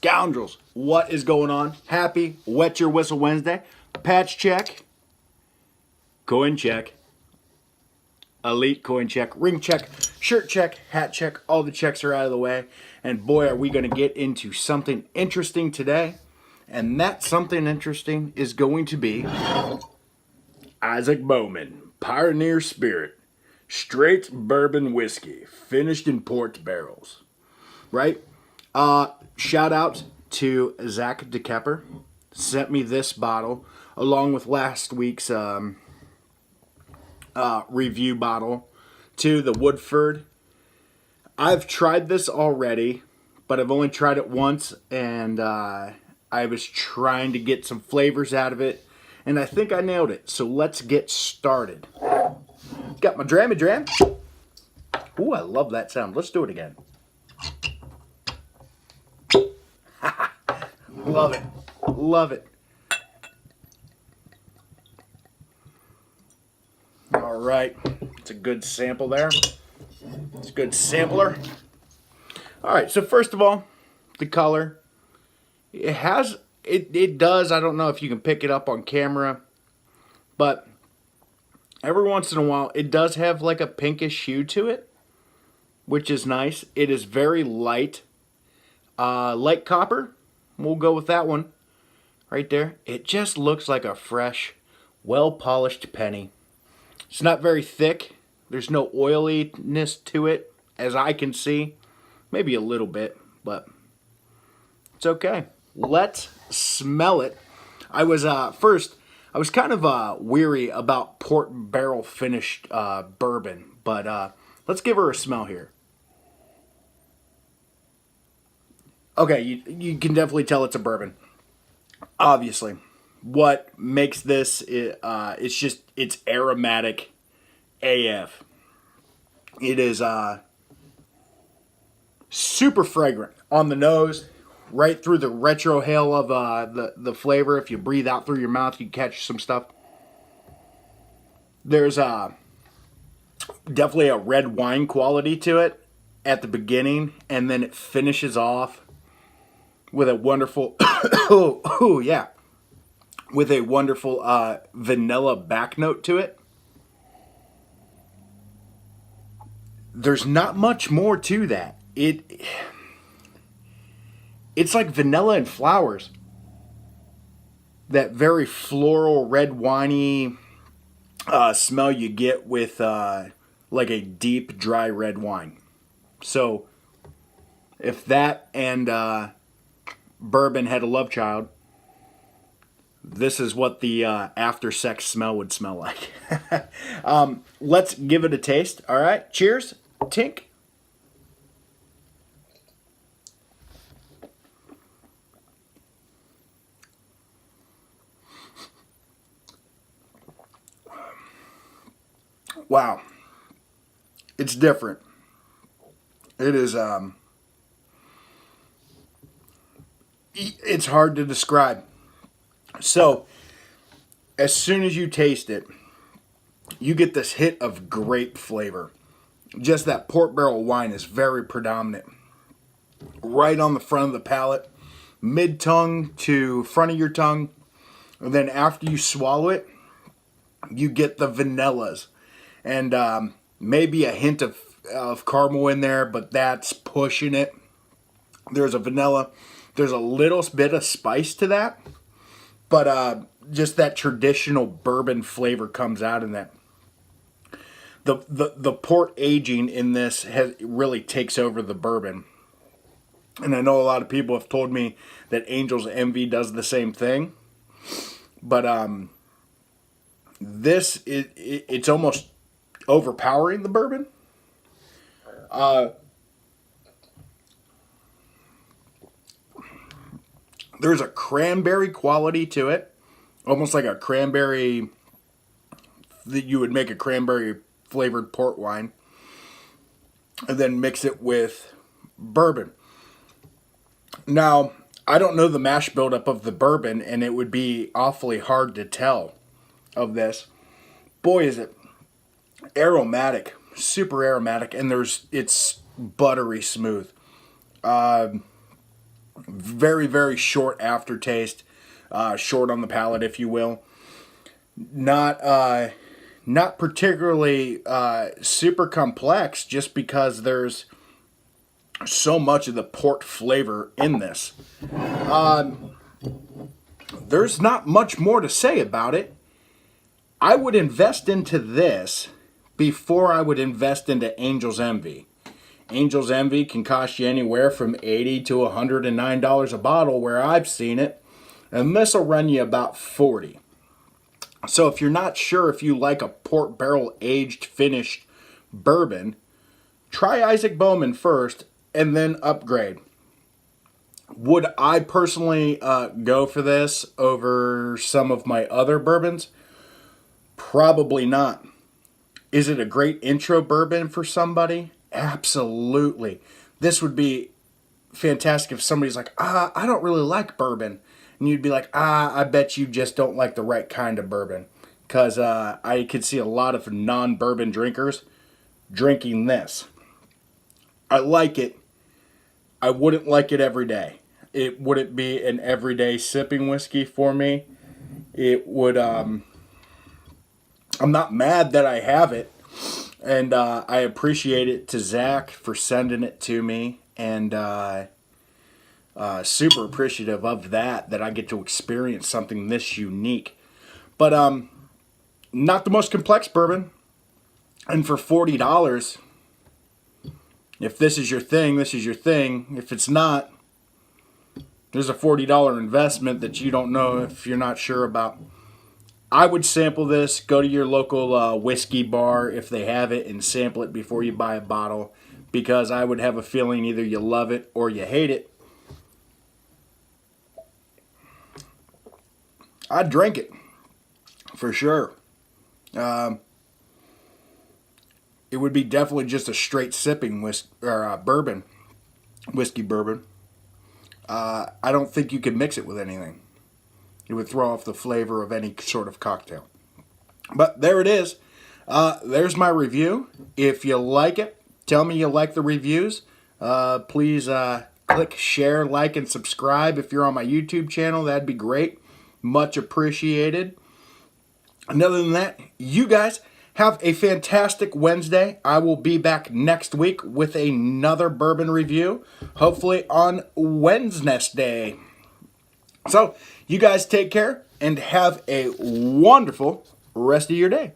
Scoundrels, what is going on? Happy Wet Your Whistle Wednesday. Patch check, coin check, elite coin check, ring check, shirt check, hat check. All the checks are out of the way. And boy, are we going to get into something interesting today. And that something interesting is going to be Isaac Bowman, Pioneer Spirit, Straight Bourbon Whiskey, finished in port barrels. Right? Shout out to Zach DeKepper. Sent me this bottle along with last week's review bottle to the Woodford. I've tried this already, but I've only tried it once, and I was trying to get some flavors out of it, and I think I nailed it. So let's get started. Got my drammy dram. Ooh, I love that sound. Let's do it again. Love it. Love it. All right. It's a good sample there. It's a good sampler. All right. So first of all, the color. It does. I don't know if you can pick it up on camera, but every once in a while, it does have like a pinkish hue to it, which is nice. It is very light. Light copper. We'll go with that one right there. It just looks like a fresh, well-polished penny. It's not very thick. There's no oiliness to it, as I can see. Maybe a little bit, but it's okay. Let's smell it. I was kind of weary about port barrel finished bourbon, but let's give her a smell here. Okay, you can definitely tell it's a bourbon. Obviously, what makes this it's aromatic AF. It is super fragrant on the nose, right through the retrohale of the flavor. If you breathe out through your mouth, you catch some stuff. There's definitely a red wine quality to it at the beginning, and then it finishes off with a wonderful, with a wonderful vanilla back note to it. There's not much more to that. It's like vanilla and flowers. That very floral, red winey smell you get with like a deep, dry red wine. So, if that and bourbon had a love child, this is what the after sex smell would smell like. Let's give it a taste. All right, cheers. Tink. Wow, it's different. It is it's hard to describe. So, as soon as you taste it, you get this hit of grape flavor. Just that port barrel wine is very predominant. Right on the front of the palate, mid-tongue to front of your tongue. And then after you swallow it, you get the vanillas. And maybe a hint of caramel in there, but that's pushing it. There's a vanilla. There's a little bit of spice to that, but just that traditional bourbon flavor comes out in that. The port aging in this really takes over the bourbon. And I know a lot of people have told me that Angel's Envy does the same thing. But this, it's almost overpowering the bourbon. There's a cranberry quality to it. Almost like a cranberry, that you would make a cranberry flavored port wine. And then mix it with bourbon. Now, I don't know the mash buildup of the bourbon, and it would be awfully hard to tell of this. Boy, is it aromatic, super aromatic, and it's buttery smooth. Very, very short aftertaste, short on the palate, if you will. Not particularly super complex, just because there's so much of the port flavor in this. There's not much more to say about it. I would invest into this before I would invest into Angel's Envy. Angel's Envy can cost you anywhere from $80 to $109 a bottle where I've seen it, and this will run you about $40. So if you're not sure if you like a port barrel aged finished bourbon, try Isaac Bowman first and then upgrade. Would I personally go for this over some of my other bourbons? Probably not. Is it a great intro bourbon for somebody? Absolutely. This would be fantastic if somebody's like, I don't really like bourbon. And you'd be like, I bet you just don't like the right kind of bourbon. Because I could see a lot of non-bourbon drinkers drinking this. I like it. I wouldn't like it every day. It wouldn't be an everyday sipping whiskey for me. It would, I'm not mad that I have it. And I appreciate it to Zach for sending it to me. And super appreciative of that I get to experience something this unique. But not the most complex bourbon. And for $40, if this is your thing, this is your thing. If it's not, there's a $40 investment that you don't know if you're not sure about. I would sample this. Go to your local whiskey bar if they have it and sample it before you buy a bottle, because I would have a feeling either you love it or you hate it. I'd drink it for sure. It would be definitely just a straight sipping whiskey bourbon. I don't think you could mix it with anything. It would throw off the flavor of any sort of cocktail. But there it is. There's my review. If you like it, tell me you like the reviews. Please click share, like, and subscribe if you're on my YouTube channel. That'd be great. Much appreciated. And other than that, you guys have a fantastic Wednesday. I will be back next week with another bourbon review, hopefully on Wednesday. So, you guys take care and have a wonderful rest of your day.